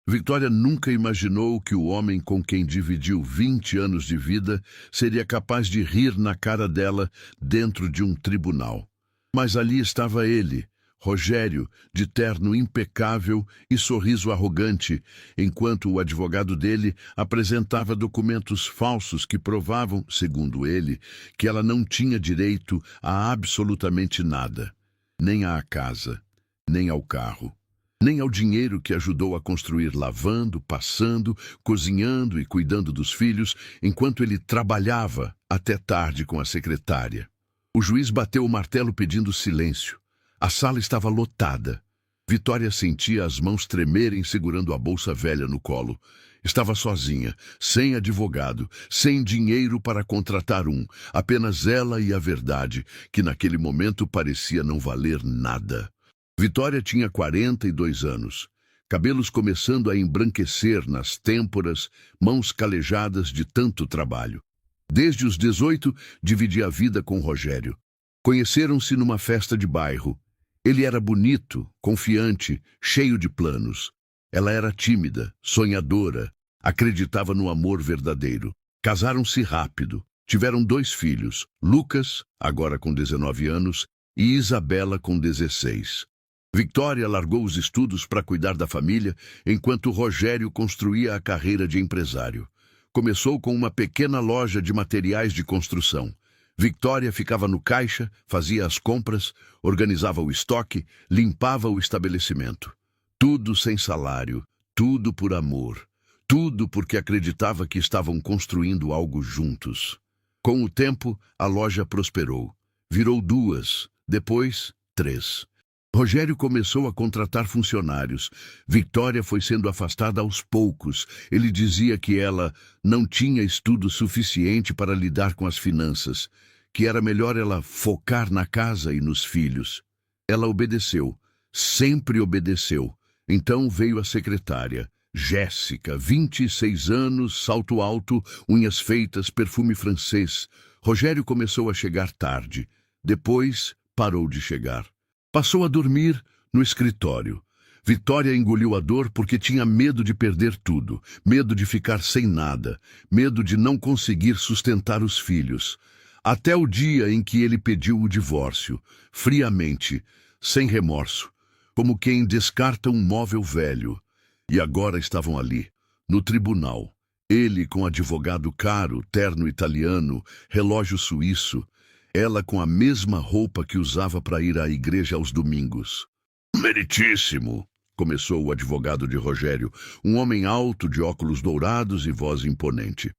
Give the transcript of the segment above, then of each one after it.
Victoria nunca imaginou que o homem com quem dividiu 20 anos de vida seria capaz de rir na cara dela dentro de um tribunal. Mas ali estava ele, Rogério, de terno impecável e sorriso arrogante, enquanto o advogado dele apresentava documentos falsos que provavam, segundo ele, que ela não tinha direito a absolutamente nada, nem à casa, nem ao carro, nem ao dinheiro que ajudou a construir lavando, passando, cozinhando e cuidando dos filhos, enquanto ele trabalhava até tarde com a secretária. O juiz bateu o martelo pedindo silêncio. A sala estava lotada. Vitória sentia as mãos tremerem segurando a bolsa velha no colo. Estava sozinha, sem advogado, sem dinheiro para contratar um, apenas ela e a verdade, que naquele momento parecia não valer nada. Vitória tinha 42 anos, cabelos começando a embranquecer nas têmporas, mãos calejadas de tanto trabalho. Desde os 18, dividia a vida com Rogério. Conheceram-se numa festa de bairro. Ele era bonito, confiante, cheio de planos. Ela era tímida, sonhadora, acreditava no amor verdadeiro. Casaram-se rápido. Tiveram 2 filhos, Lucas, agora com 19 anos, e Isabela com 16. Victoria largou os estudos para cuidar da família, enquanto Rogério construía a carreira de empresário. Começou com uma pequena loja de materiais de construção. Victoria ficava no caixa, fazia as compras, organizava o estoque, limpava o estabelecimento. Tudo sem salário, tudo por amor, tudo porque acreditava que estavam construindo algo juntos. Com o tempo, a loja prosperou. Virou 2, depois 3. Rogério começou a contratar funcionários. Victoria foi sendo afastada aos poucos. Ele dizia que ela não tinha estudo suficiente para lidar com as finanças, que era melhor ela focar na casa e nos filhos. Ela obedeceu, sempre obedeceu. Então veio a secretária, Jéssica, 26 anos, salto alto, unhas feitas, perfume francês. Rogério começou a chegar tarde. Depois parou de chegar. Passou a dormir no escritório. Vitória engoliu a dor porque tinha medo de perder tudo, medo de ficar sem nada, medo de não conseguir sustentar os filhos. Até o dia em que ele pediu o divórcio, friamente, sem remorso, como quem descarta um móvel velho. E agora estavam ali, no tribunal. Ele com advogado caro, terno italiano, relógio suíço. Ela com a mesma roupa que usava para ir à igreja aos domingos. Meritíssimo, começou o advogado de Rogério, um homem alto de óculos dourados e voz imponente.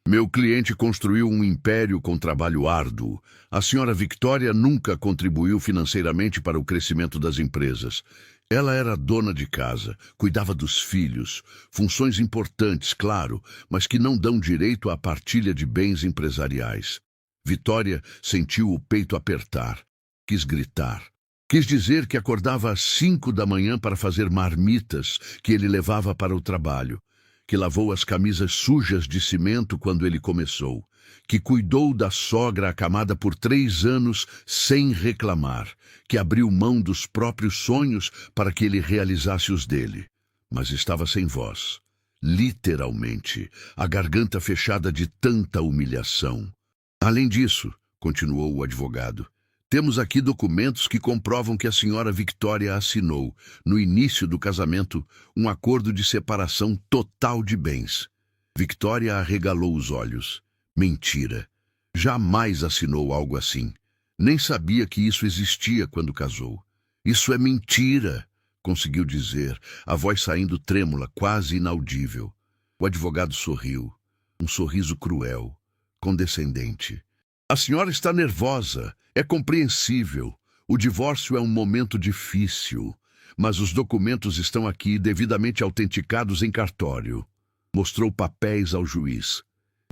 Meu cliente construiu um império com trabalho árduo. A senhora Victoria nunca contribuiu financeiramente para o crescimento das empresas. Ela era dona de casa, cuidava dos filhos, funções importantes, claro, mas que não dão direito à partilha de bens empresariais. Vitória sentiu o peito apertar. Quis gritar. Quis dizer que acordava às 5 da manhã para fazer marmitas que ele levava para o trabalho, que lavou as camisas sujas de cimento quando ele começou, que cuidou da sogra acamada por 3 anos sem reclamar, que abriu mão dos próprios sonhos para que ele realizasse os dele. Mas estava sem voz. Literalmente, a garganta fechada de tanta humilhação. Além disso, continuou o advogado, temos aqui documentos que comprovam que a senhora Victoria assinou, no início do casamento, um acordo de separação total de bens. Victoria arregalou os olhos. Mentira. Jamais assinou algo assim. Nem sabia que isso existia quando casou. Isso é mentira, conseguiu dizer, a voz saindo trêmula, quase inaudível. O advogado sorriu, um sorriso cruel, condescendente. A senhora está nervosa, é compreensível. O divórcio é um momento difícil, mas os documentos estão aqui devidamente autenticados em cartório. Mostrou papéis ao juiz.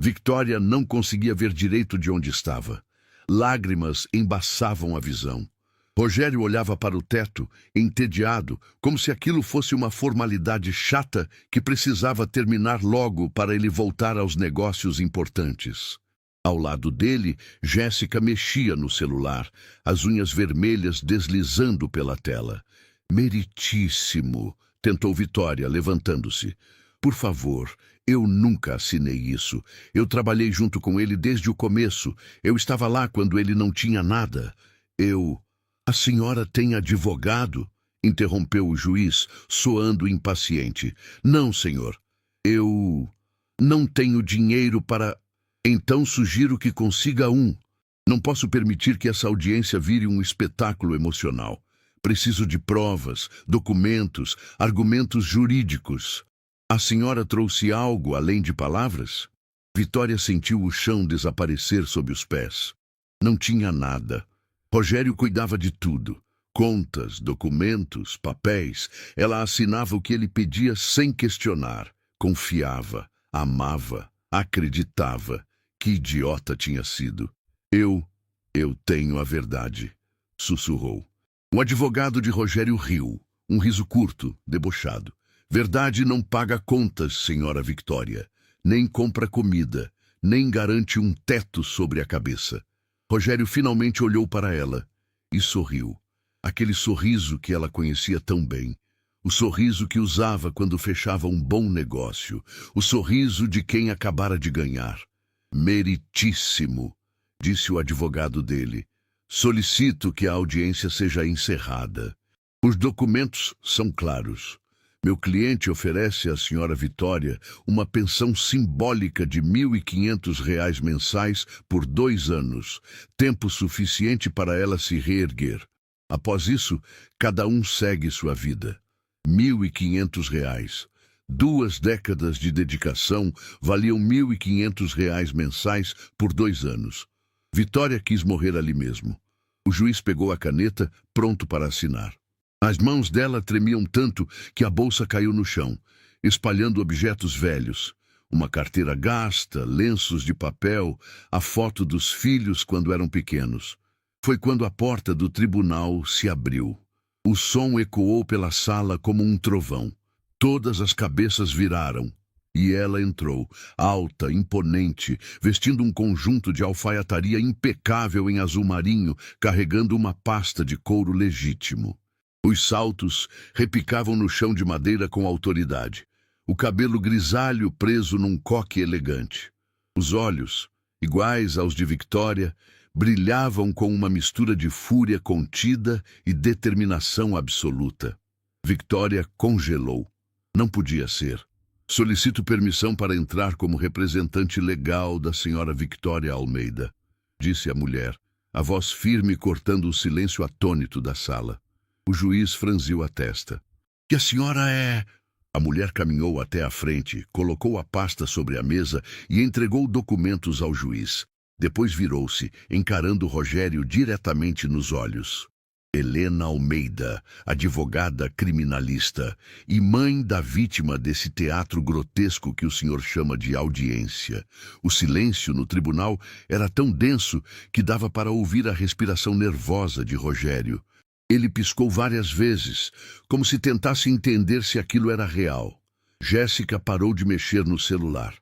Victoria não conseguia ver direito de onde estava. Lágrimas embaçavam a visão. Rogério olhava para o teto, entediado, como se aquilo fosse uma formalidade chata que precisava terminar logo para ele voltar aos negócios importantes. Ao lado dele, Jéssica mexia no celular, as unhas vermelhas deslizando pela tela. Meritíssimo, tentou Vitória, levantando-se. Por favor, eu nunca assinei isso. Eu trabalhei junto com ele desde o começo. Eu estava lá quando ele não tinha nada. A senhora tem advogado? Interrompeu o juiz, soando impaciente. Não, senhor. Eu não tenho dinheiro para... Então sugiro que consiga um. Não posso permitir que essa audiência vire um espetáculo emocional. Preciso de provas, documentos, argumentos jurídicos. A senhora trouxe algo além de palavras? Vitória sentiu o chão desaparecer sob os pés. Não tinha nada. Rogério cuidava de tudo. Contas, documentos, papéis. Ela assinava o que ele pedia sem questionar. Confiava, amava, acreditava. Que idiota tinha sido. Eu tenho a verdade, sussurrou. O advogado de Rogério riu, um riso curto, debochado. Verdade não paga contas, senhora Victória. Nem compra comida, nem garante um teto sobre a cabeça. Rogério finalmente olhou para ela e sorriu. Aquele sorriso que ela conhecia tão bem. O sorriso que usava quando fechava um bom negócio. O sorriso de quem acabara de ganhar. Meritíssimo, disse o advogado dele. Solicito que a audiência seja encerrada. Os documentos são claros. Meu cliente oferece à senhora Vitória uma pensão simbólica de R$ 1.500 mensais por 2 anos, tempo suficiente para ela se reerguer. Após isso, cada um segue sua vida. R$ 1.500. 2 décadas de dedicação valiam R$ 1.500 mensais por 2 anos. Vitória quis morrer ali mesmo. O juiz pegou a caneta, pronto para assinar. As mãos dela tremiam tanto que a bolsa caiu no chão, espalhando objetos velhos. Uma carteira gasta, lenços de papel, a foto dos filhos quando eram pequenos. Foi quando a porta do tribunal se abriu. O som ecoou pela sala como um trovão. Todas as cabeças viraram. E ela entrou, alta, imponente, vestindo um conjunto de alfaiataria impecável em azul marinho, carregando uma pasta de couro legítimo. Os saltos repicavam no chão de madeira com autoridade. O cabelo grisalho preso num coque elegante. Os olhos, iguais aos de Victória, brilhavam com uma mistura de fúria contida e determinação absoluta. Victória congelou. Não podia ser. Solicito permissão para entrar como representante legal da senhora Victória Almeida, disse a mulher, a voz firme cortando o silêncio atônito da sala. O juiz franziu a testa. Que a senhora é... A mulher caminhou até a frente, colocou a pasta sobre a mesa e entregou documentos ao juiz. Depois virou-se, encarando Rogério diretamente nos olhos. Helena Almeida, advogada criminalista e mãe da vítima desse teatro grotesco que o senhor chama de audiência. O silêncio no tribunal era tão denso que dava para ouvir a respiração nervosa de Rogério. Ele piscou várias vezes, como se tentasse entender se aquilo era real. Jéssica parou de mexer no celular.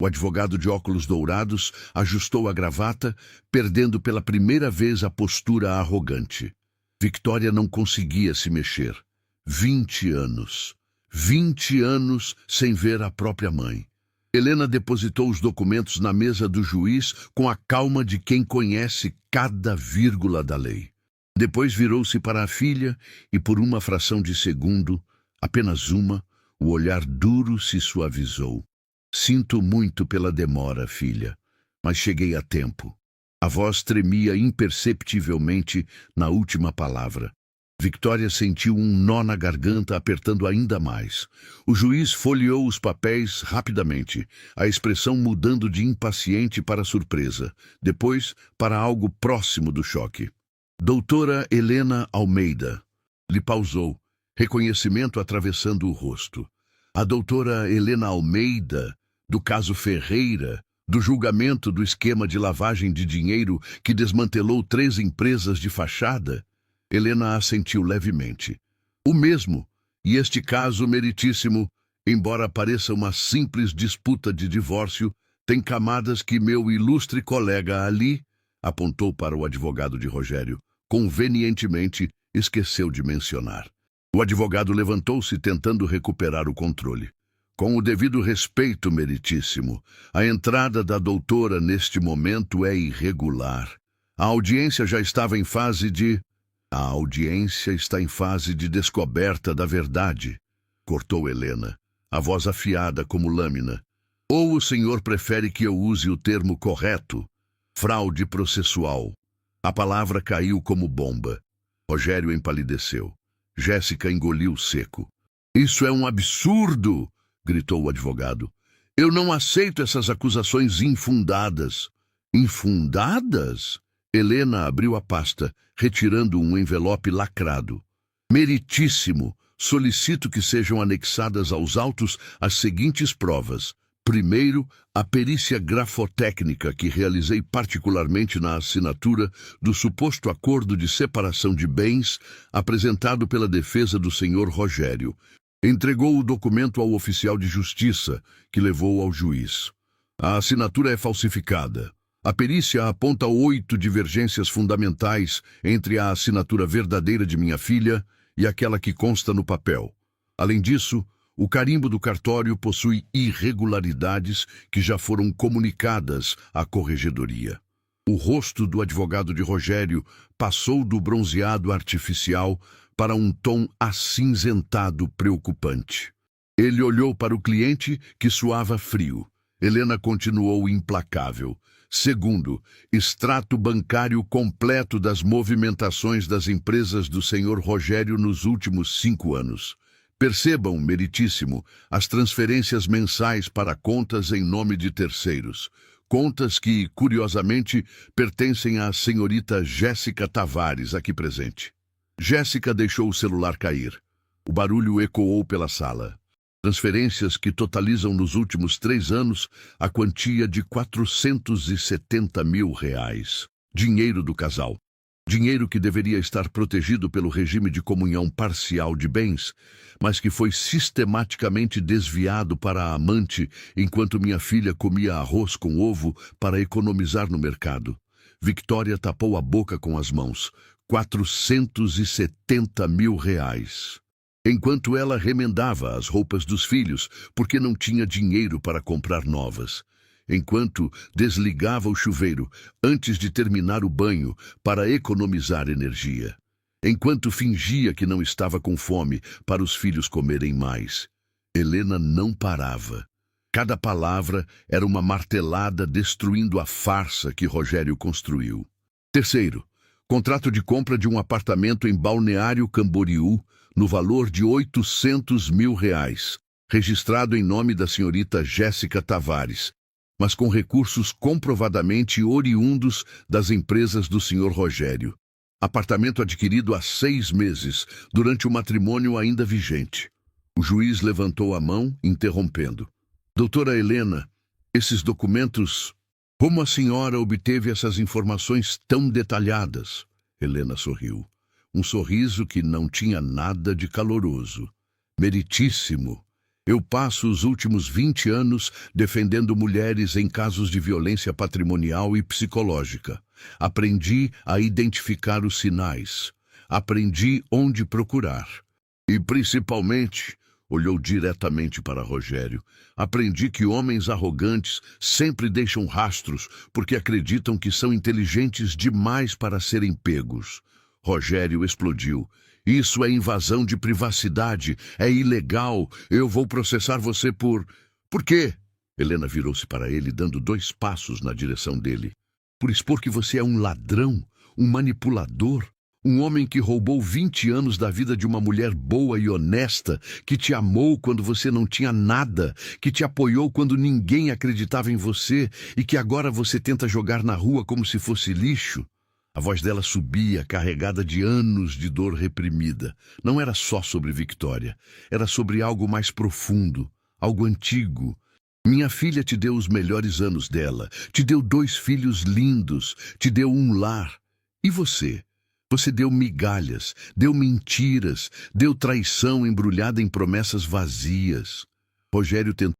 O advogado de óculos dourados ajustou a gravata, perdendo pela primeira vez a postura arrogante. Victória não conseguia se mexer. 20 anos. 20 anos sem ver a própria mãe. Helena depositou os documentos na mesa do juiz com a calma de quem conhece cada vírgula da lei. Depois virou-se para a filha e, por uma fração de segundo, apenas uma, o olhar duro se suavizou. Sinto muito pela demora, filha, mas cheguei a tempo. A voz tremia imperceptivelmente na última palavra. Victória sentiu um nó na garganta apertando ainda mais. O juiz folheou os papéis rapidamente, a expressão mudando de impaciente para surpresa, depois para algo próximo do choque. Doutora Helena Almeida. Lhe pausou, reconhecimento atravessando o rosto. A doutora Helena Almeida, do caso Ferreira, do julgamento do esquema de lavagem de dinheiro que desmantelou 3 empresas de fachada? Helena assentiu levemente. O mesmo, e este caso meritíssimo, embora pareça uma simples disputa de divórcio, tem camadas que meu ilustre colega ali, apontou para o advogado de Rogério, convenientemente esqueceu de mencionar. O advogado levantou-se, tentando recuperar o controle. Com o devido respeito, meritíssimo, a entrada da doutora neste momento é irregular. A audiência já estava em fase de... A audiência está em fase de descoberta da verdade, cortou Helena, a voz afiada como lâmina. Ou o senhor prefere que eu use o termo correto? Fraude processual. A palavra caiu como bomba. Rogério empalideceu. Jéssica engoliu seco. Isso é um absurdo! Gritou o advogado. Eu não aceito essas acusações infundadas. Infundadas? Helena abriu a pasta, retirando um envelope lacrado. Meritíssimo, solicito que sejam anexadas aos autos as seguintes provas. Primeiro, a perícia grafotécnica que realizei particularmente na assinatura do suposto acordo de separação de bens apresentado pela defesa do senhor Rogério. Entregou o documento ao oficial de justiça, que levou ao juiz. A assinatura é falsificada. A perícia aponta 8 divergências fundamentais entre a assinatura verdadeira de minha filha e aquela que consta no papel. Além disso, o carimbo do cartório possui irregularidades que já foram comunicadas à corregedoria. O rosto do advogado de Rogério passou do bronzeado artificial para um tom acinzentado preocupante. Ele olhou para o cliente, que suava frio. Helena continuou implacável. Segundo, extrato bancário completo das movimentações das empresas do senhor Rogério nos últimos 5 anos. Percebam, meritíssimo, as transferências mensais para contas em nome de terceiros. Contas que, curiosamente, pertencem à senhorita Jéssica Tavares, aqui presente. Jéssica deixou o celular cair. O barulho ecoou pela sala. Transferências que totalizam nos últimos 3 anos a quantia de R$470 mil. Dinheiro do casal. Dinheiro que deveria estar protegido pelo regime de comunhão parcial de bens, mas que foi sistematicamente desviado para a amante enquanto minha filha comia arroz com ovo para economizar no mercado. Victória tapou a boca com as mãos. R$470 mil. Enquanto ela remendava as roupas dos filhos, porque não tinha dinheiro para comprar novas. Enquanto desligava o chuveiro antes de terminar o banho para economizar energia. Enquanto fingia que não estava com fome para os filhos comerem mais. Helena não parava. Cada palavra era uma martelada destruindo a farsa que Rogério construiu. Terceiro, contrato de compra de um apartamento em Balneário Camboriú no valor de R$800 mil, registrado em nome da senhorita Jéssica Tavares, mas com recursos comprovadamente oriundos das empresas do senhor Rogério. Apartamento adquirido há 6 meses, durante o matrimônio ainda vigente. O juiz levantou a mão, interrompendo. Doutora Helena, esses documentos... Como a senhora obteve essas informações tão detalhadas? Helena sorriu. Um sorriso que não tinha nada de caloroso. Meritíssimo. Eu passo os últimos 20 anos defendendo mulheres em casos de violência patrimonial e psicológica. Aprendi a identificar os sinais. Aprendi onde procurar. E, principalmente, olhou diretamente para Rogério, aprendi que homens arrogantes sempre deixam rastros porque acreditam que são inteligentes demais para serem pegos. Rogério explodiu. Isso é invasão de privacidade, é ilegal, eu vou processar você por... Por quê? Helena virou-se para ele, dando 2 passos na direção dele. Por expor que você é um ladrão, um manipulador, um homem que roubou 20 anos da vida de uma mulher boa e honesta, que te amou quando você não tinha nada, que te apoiou quando ninguém acreditava em você e que agora você tenta jogar na rua como se fosse lixo. A voz dela subia, carregada de anos de dor reprimida. Não era só sobre Victória, era sobre algo mais profundo, algo antigo. Minha filha te deu os melhores anos dela, te deu 2 filhos lindos, te deu um lar. E você? Você deu migalhas, deu mentiras, deu traição embrulhada em promessas vazias. Rogério tentou